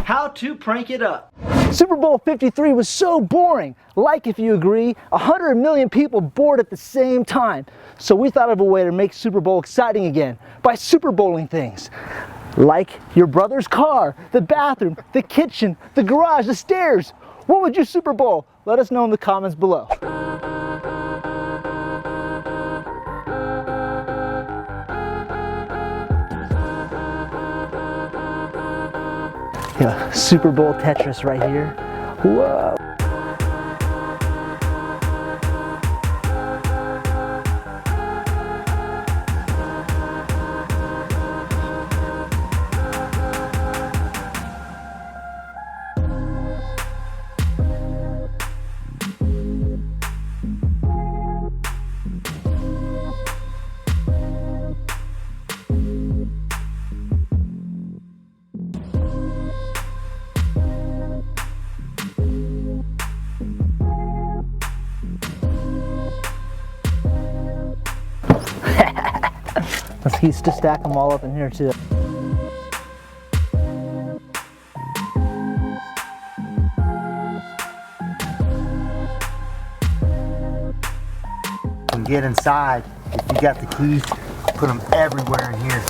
How to Prank It Up. Super Bowl 53 was so boring. Like, if you agree, 100 million people bored at the same time. So we thought of a way to make Super Bowl exciting again by Super Bowling things. Like your brother's car, the bathroom, the kitchen, the garage, the stairs. What would you Super Bowl? Let us know in the comments below. Yeah, Super Bowl Tetris right here. Whoa. He's to stack them all up in here too. And get inside. If you got the keys, put them everywhere in here.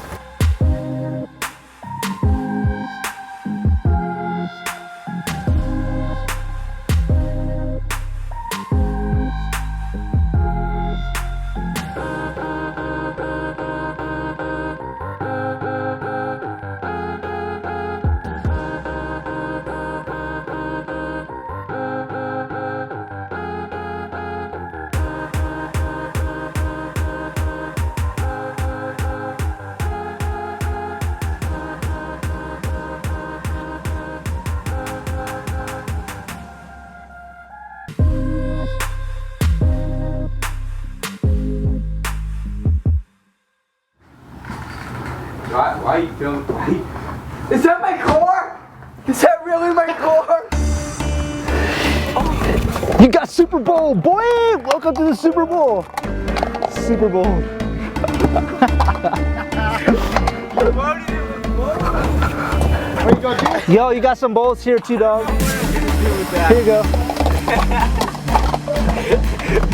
Why are you filming? Is that my car? Is that really my car? Oh, you got Super Bowl, boy! Welcome to the Super Bowl. Super Bowl. What are you gonna do? Yo, you got some bowls here too, dog. Here you go.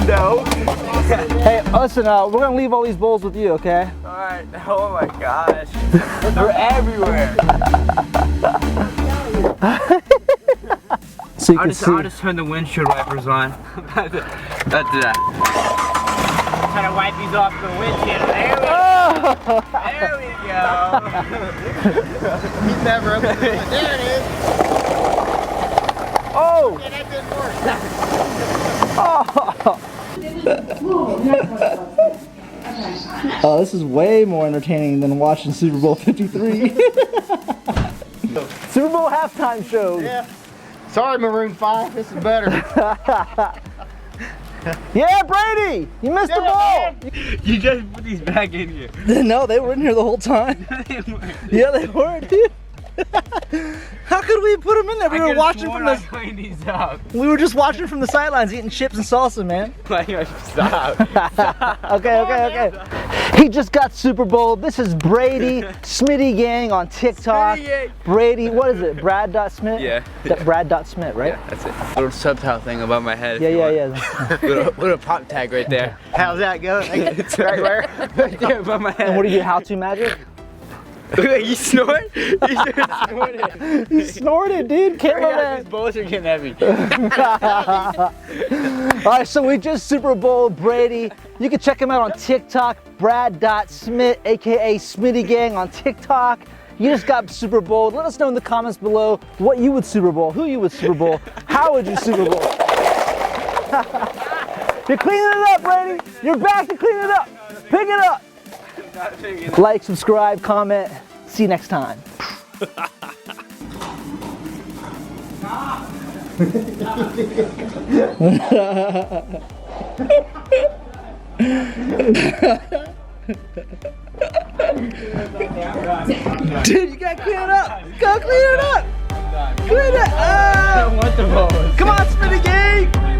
No. Hey, listen, we're gonna leave all these bowls with you, okay? Alright, oh my gosh. They're everywhere. So you can see. I'll just turn the windshield wipers on. About to that. I'm trying to wipe these off the windshield. There we go. He's never up there. There it is. Oh! Yeah, that didn't work. Oh! Oh, this is way more entertaining than watching Super Bowl 53. Super Bowl halftime show. Yeah. Sorry, Maroon 5. This is better. Yeah, Brady! You missed the ball! You just put these back in here. No, they were in here the whole time. Yeah, they were, dude. How could we put them in there? We were watching from the. We were just watching from the sidelines, eating chips and salsa, man. Stop. Okay. He just got Super Bowl. This is Brady Smitty Gang on TikTok. Brady, what is it? Brad.Smith? Yeah. Brad.Smith, right? Yeah, that's it. Little subtitle thing above my head. Yeah. little pop tag right there. How's that go? It's right where? Right there above my head. And what do you do? How to magic? You snort? You snorted. He snorted, dude. Cameraman. These bowls are getting heavy. Alright, so we just Super Bowl Brady. You can check him out on TikTok, Brad.Smith, aka Smitty Gang on TikTok. You just got Super Bowl. Let us know in the comments below what you would Super Bowl, who you would Super Bowl, how would you Super Bowl. You're cleaning it up, Brady. You're back to clean it up. Pick it up. Like, subscribe, comment. See you next time. Dude, you gotta clean it up. Go clean it up. Clean it up. I don't want the balls. Come on, Smitty Gang.